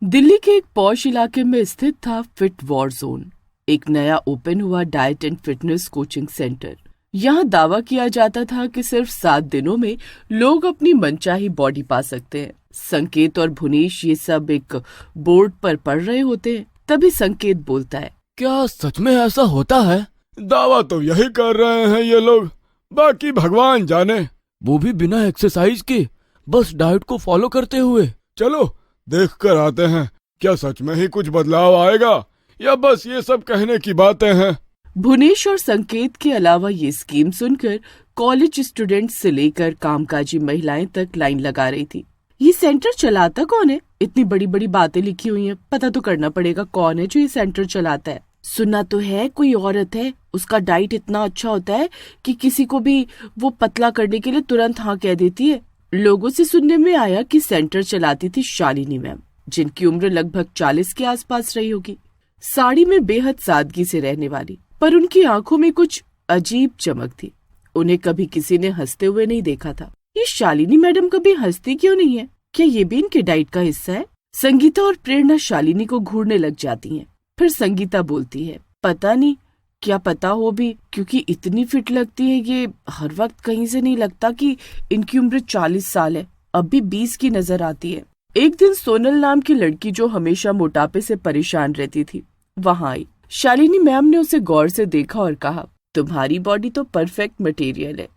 दिल्ली के एक पॉश इलाके में स्थित था फिट वॉर जोन, एक नया ओपन हुआ diet and fitness coaching centre. यहाँ दावा किया जाता था कि सिर्फ 7 दिनों में लोग अपनी मनचाही बॉडी पा सकते हैं। संकेत और भुवनेश ये सब एक बोर्ड पर पढ़ रहे होते हैं। तभी संकेत बोलता है, क्या सच में ऐसा होता है? दावा तो यही कर रहे हैं ये लोग, बाकी भगवान जाने। वो भी बिना एक्सरसाइज के, बस डाइट को फॉलो करते हुए। चलो देख कर आते हैं, क्या सच में ही कुछ बदलाव आएगा या बस ये सब कहने की बातें हैं। भुवनेश और संकेत के अलावा ये स्कीम सुनकर कॉलेज स्टूडेंट्स से लेकर कामकाजी महिलाएं तक लाइन लगा रही थी। ये सेंटर चलाता कौन है? इतनी बड़ी बड़ी बातें लिखी हुई हैं, पता तो करना पड़ेगा कौन है जो ये सेंटर चलाता है। सुना तो है कोई औरत है, उसका डाइट इतना अच्छा होता है कि किसी को भी वो पतला करने के लिए तुरंत हाँ कह देती है। लोगों से सुनने में आया कि सेंटर चलाती थी शालिनी मैम, जिनकी उम्र लगभग 40 के आसपास रही होगी। साड़ी में बेहद सादगी से रहने वाली, पर उनकी आंखों में कुछ अजीब चमक थी। उन्हें कभी किसी ने हंसते हुए नहीं देखा था। ये शालिनी मैडम कभी हंसती क्यों नहीं है? क्या ये भी इनके डाइट का हिस्सा है? संगीता और प्रेरणा शालिनी को घूरने लग जाती हैं। फिर संगीता बोलती है, पता नहीं, क्या पता हो भी, क्योंकि इतनी फिट लगती है ये। हर वक्त कहीं से नहीं लगता कि इनकी उम्र 40 साल है, अब भी 20 की नजर आती है। एक दिन सोनल नाम की लड़की, जो हमेशा मोटापे से परेशान रहती थी, वहाँ आई। शालिनी मैम ने उसे गौर से देखा और कहा, तुम्हारी बॉडी तो परफेक्ट मटेरियल है।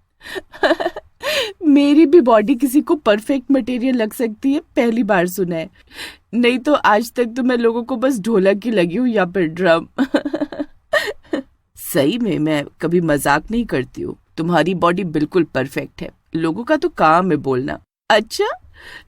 मेरी भी बॉडी किसी को परफेक्ट मटेरियल लग सकती है? पहली बार सुना है। नहीं तो आज तक तो मैं लोगों को बस ढोलक की लगी हूँ या फिर ड्रम। सही में मैं कभी मजाक नहीं करती हूँ, तुम्हारी बॉडी बिल्कुल परफेक्ट है। लोगों का तो काम है बोलना। अच्छा,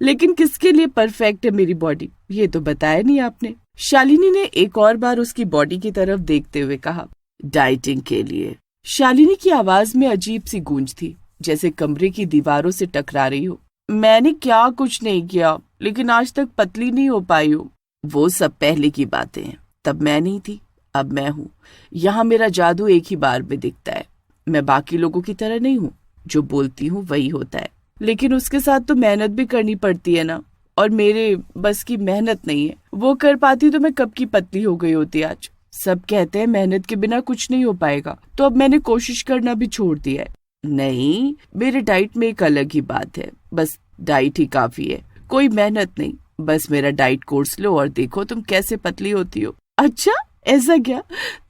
लेकिन किसके लिए परफेक्ट है मेरी बॉडी, ये तो बताया नहीं आपने। शालिनी ने एक और बार उसकी बॉडी की तरफ देखते हुए कहा, डाइटिंग के लिए। शालिनी की आवाज में अजीब सी गूंज थी, जैसे कमरे की दीवारों से टकरा रही हो। मैंने क्या कुछ नहीं किया, लेकिन आज तक पतली नहीं हो पाई हूँ। वो सब पहले की बातें हैं, तब मैं नहीं थी, अब मैं हूँ। यहाँ मेरा जादू एक ही बार में दिखता है। मैं बाकी लोगों की तरह नहीं हूँ, जो बोलती हूँ वही होता है। लेकिन उसके साथ तो मेहनत भी करनी पड़ती है ना, और मेरे बस की मेहनत नहीं है। वो कर पाती तो मैं कब की पतली हो गई होती आज। सब कहते हैं मेहनत के बिना कुछ नहीं हो पाएगा, तो अब मैंने कोशिश करना भी छोड़ दिया है। नहीं, मेरे डाइट में एक अलग ही बात है। बस डाइट ही काफी है, कोई मेहनत नहीं। बस मेरा डाइट कोर्स लो और देखो तुम कैसे पतली होती हो। अच्छा, ऐसा क्या?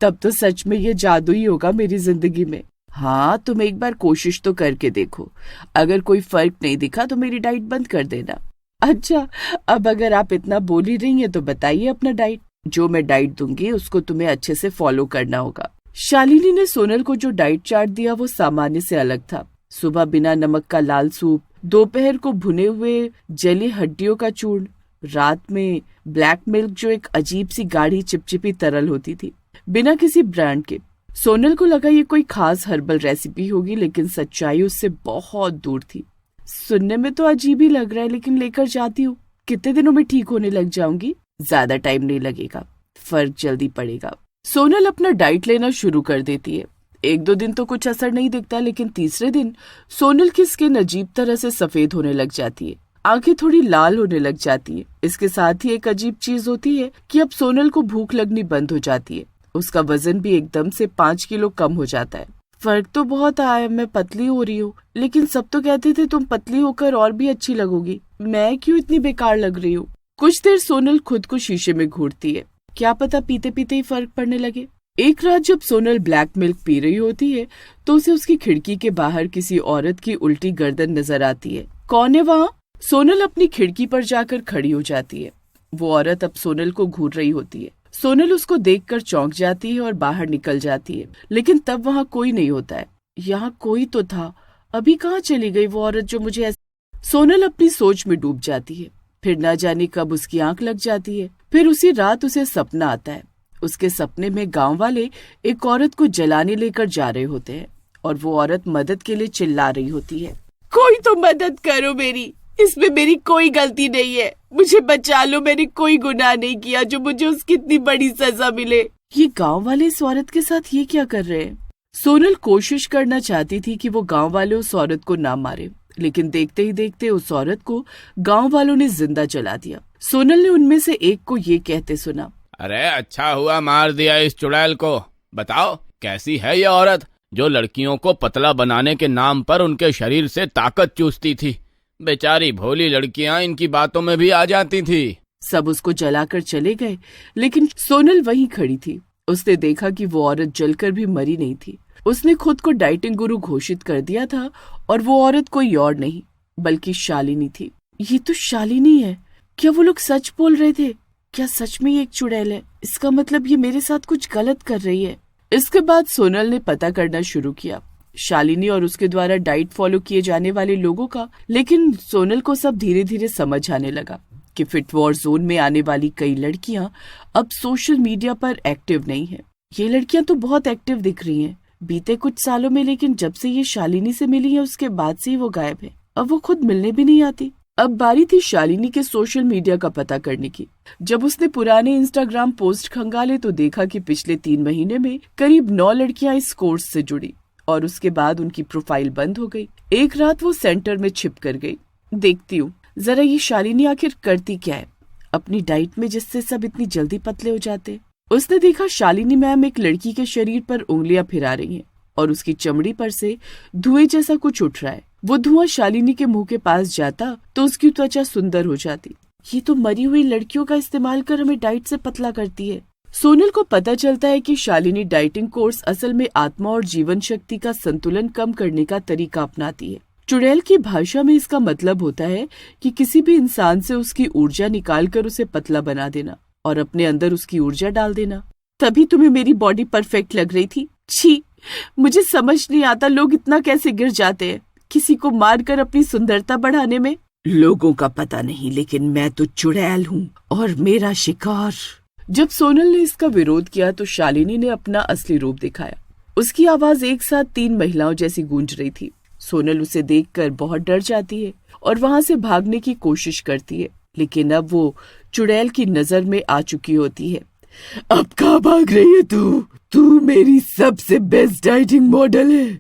तब तो सच में ये जादू ही होगा मेरी जिंदगी में। हाँ, तुम एक बार कोशिश तो करके देखो। अगर कोई फर्क नहीं दिखा तो मेरी डाइट बंद कर देना। अच्छा, अब अगर आप इतना बोल ही रही हैं तो बताइए अपना डाइट। जो मैं डाइट दूंगी उसको तुम्हें अच्छे से फॉलो करना होगा। शालिनी ने सोनल को जो डाइट चार्ट दिया वो सामान्य से अलग था। सुबह बिना नमक का लाल सूप, दोपहर को भुने हुए जली हड्डियों का चूर्ण, रात में ब्लैक मिल्क जो एक अजीब सी गाढ़ी चिपचिपी तरल होती थी, बिना किसी ब्रांड के। सोनल को लगा ये कोई खास हर्बल रेसिपी होगी, लेकिन सच्चाई उससे बहुत दूर थी। सुनने में तो अजीब ही लग रहा है, लेकिन लेकर जाती हूँ। कितने दिनों में ठीक होने लग जाऊंगी? ज्यादा टाइम नहीं लगेगा, फर्क जल्दी पड़ेगा। सोनल अपना डाइट लेना शुरू कर देती है। 1-2 दिन तो कुछ असर नहीं दिखता, लेकिन तीसरे दिन सोनल की स्किन अजीब तरह से सफेद होने लग जाती है, आंखें थोड़ी लाल होने लग जाती है। इसके साथ ही एक अजीब चीज होती है कि अब सोनल को भूख लगनी बंद हो जाती है। उसका वजन भी एकदम से 5 किलो कम हो जाता है। फर्क तो बहुत आया, मैं पतली हो रही हूँ, लेकिन सब तो कहते थे तुम पतली होकर और भी अच्छी लगोगी। मैं क्यों इतनी बेकार लग रही हूँ? कुछ देर सोनल खुद को शीशे में घूरती है, क्या पता पीते पीते ही फर्क पड़ने लगे। एक रात जब सोनल ब्लैक मिल्क पी रही होती है तो उसे उसकी खिड़की के बाहर किसी औरत की उल्टी गर्दन नजर आती है। कौन है वहाँ? सोनल अपनी खिड़की पर जाकर खड़ी हो जाती है। वो औरत अब सोनल को घूर रही होती है। सोनल उसको देखकर चौंक जाती है और बाहर निकल जाती है, लेकिन तब वहाँ कोई नहीं होता है। यहाँ कोई तो था, अभी कहाँ चली गई वो औरत जो मुझे सोनल अपनी सोच में डूब जाती है। फिर न जाने कब उसकी आंख लग जाती है। फिर उसी रात उसे सपना आता है। उसके सपने में गांव वाले एक औरत को जलाने लेकर जा रहे होते हैं और वो औरत मदद के लिए चिल्ला रही होती है, कोई तो मदद करो मेरी, इसमें मेरी कोई गलती नहीं है, मुझे बचा लो, मैंने कोई गुनाह नहीं किया जो मुझे उसकी इतनी बड़ी सजा मिले। ये गांव वाले इस औरत के साथ ये क्या कर रहे हैं? सोनल कोशिश करना चाहती थी कि वो गांव वाले उस औरत को ना मारे, लेकिन देखते ही देखते उस औरत को गांव वालों ने जिंदा जला दिया। सोनल ने उनमें से एक को ये कहते सुना, अरे अच्छा हुआ मार दिया इस चुड़ैल को। बताओ कैसी है ये औरत जो लड़कियों को पतला बनाने के नाम पर उनके शरीर से ताकत चूसती थी। बेचारी भोली लड़कियां इनकी बातों में भी आ जाती थी। सब उसको जलाकर चले गए, लेकिन सोनल वहीं खड़ी थी। उसने देखा कि वो औरत जलकर भी मरी नहीं थी। उसने खुद को डाइटिंग गुरु घोषित कर दिया था और वो औरत कोई और नहीं बल्कि शालिनी थी। ये तो शालिनी है। क्या वो लोग सच बोल रहे थे? क्या सच में ये एक चुड़ैल है? इसका मतलब ये मेरे साथ कुछ गलत कर रही है। इसके बाद सोनल ने पता करना शुरू किया शालिनी और उसके द्वारा डाइट फॉलो किए जाने वाले लोगों का। लेकिन सोनल को सब धीरे धीरे समझ आने लगा कि फिट वॉर जोन में आने वाली कई लड़कियां अब सोशल मीडिया पर एक्टिव नहीं है। ये लड़कियां तो बहुत एक्टिव दिख रही हैं बीते कुछ सालों में, लेकिन जब से ये शालिनी से मिली है उसके बाद से ही वो गायब है। अब वो खुद मिलने भी नहीं आती। अब बारी थी शालिनी के सोशल मीडिया का पता करने की। जब उसने पुराने इंस्टाग्राम पोस्ट खंगाले तो देखा कि पिछले 3 महीने में करीब 9 लड़कियां इस कोर्स से जुड़ी और उसके बाद उनकी प्रोफाइल बंद हो गई। एक रात वो सेंटर में छिप कर गई। देखती हूँ जरा ये शालिनी आखिर करती क्या है अपनी डाइट में जिससे सब इतनी जल्दी पतले हो जाते। उसने देखा शालिनी मैम एक लड़की के शरीर पर उंगलियां फिरा रही हैं और उसकी चमड़ी पर से धुएं जैसा कुछ उठ रहा है। वो धुआं शालिनी के मुंह के पास जाता तो उसकी त्वचा सुंदर हो जाती। ये तो मरी हुई लड़कियों का इस्तेमाल कर हमें डाइट से पतला करती है। सोनल को पता चलता है कि शालिनी डाइटिंग कोर्स असल में आत्मा और जीवन शक्ति का संतुलन कम करने का तरीका अपनाती है। चुड़ैल की भाषा में इसका मतलब होता है कि किसी भी इंसान से उसकी ऊर्जा निकालकर उसे पतला बना देना और अपने अंदर उसकी ऊर्जा डाल देना। तभी तुम्हें मेरी बॉडी परफेक्ट लग रही थी। छी, मुझे समझ नहीं आता लोग इतना कैसे गिर जाते हैं किसी को मारकर अपनी सुंदरता बढ़ाने में। लोगों का पता नहीं, लेकिन मैं तो चुड़ैल हूँ और मेरा शिकार। जब सोनल ने इसका विरोध किया तो शालिनी ने अपना असली रूप दिखाया। उसकी आवाज एक साथ 3 महिलाओं जैसी गूंज रही थी। सोनल उसे देखकर बहुत डर जाती है और वहां से भागने की कोशिश करती है, लेकिन अब वो चुड़ैल की नजर में आ चुकी होती है। अब कहाँ भाग रही है तू? तू मेरी सबसे बेस्ट डाइटिंग मॉडल है।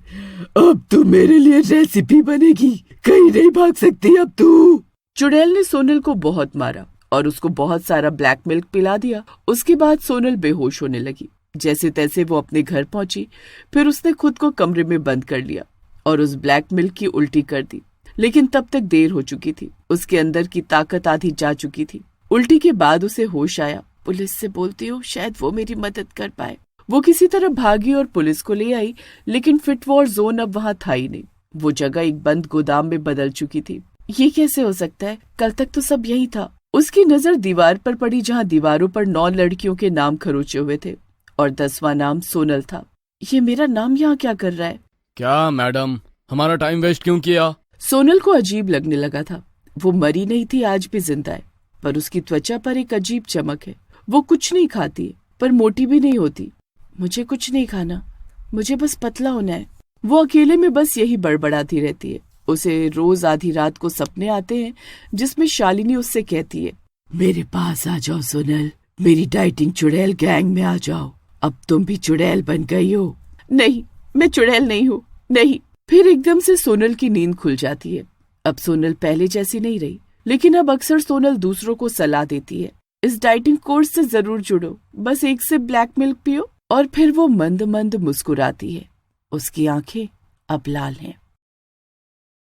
अब तू मेरे लिए रेसिपी बनेगी। कहीं नहीं भाग सकती अब तू। चुड़ैल ने सोनल को बहुत मारा और उसको बहुत सारा ब्लैक मिल्क पिला दिया। उसके बाद सोनल बेहोश होने लगी। जैसे तैसे वो अपने घर पहुंची। फिर उसने खुद को कमरे में बंद कर लिया और उस ब्लैक मिल्क की उल्टी कर दी, लेकिन तब तक देर हो चुकी थी। उसके अंदर की ताकत आधी जा चुकी थी। उल्टी के बाद उसे होश आया। पुलिस से बोलती हूँ, शायद वो मेरी मदद कर पाए। वो किसी तरह भागी और पुलिस को ले आई, लेकिन फिट वॉर जोन अब वहाँ था ही नहीं। वो जगह एक बंद गोदाम में बदल चुकी थी। ये कैसे हो सकता है? कल तक तो सब यही था। उसकी नजर दीवार पर पड़ी जहाँ दीवारों पर 9 लड़कियों के नाम खरोचे हुए थे और 10वां नाम सोनल था। ये मेरा नाम यहाँ क्या कर रहा है? क्या मैडम, हमारा टाइम वेस्ट क्यों किया? सोनल को अजीब लगने लगा था। वो मरी नहीं थी, आज भी जिंदा है, पर उसकी त्वचा पर एक अजीब चमक है। वो कुछ नहीं खाती पर मोटी भी नहीं होती। मुझे कुछ नहीं खाना, मुझे बस पतला होना है। वो अकेले में बस यही बड़बड़ाती रहती है। उसे रोज आधी रात को सपने आते हैं जिसमें शालिनी उससे कहती है, मेरे पास आ जाओ सोनल, मेरी डाइटिंग चुड़ैल गैंग में आ जाओ। अब तुम भी चुड़ैल बन गई हो। नहीं, मैं चुड़ैल नहीं हूँ, नहीं। फिर एकदम से सोनल की नींद खुल जाती है। अब सोनल पहले जैसी नहीं रही, लेकिन अब अक्सर सोनल दूसरों को सलाह देती है, इस डाइटिंग कोर्स से जरूर जुड़ो, बस एक सिप ब्लैक मिल्क पियो। और फिर वो मंद मंद मुस्कुराती है। उसकी आंखें अब लाल हैं।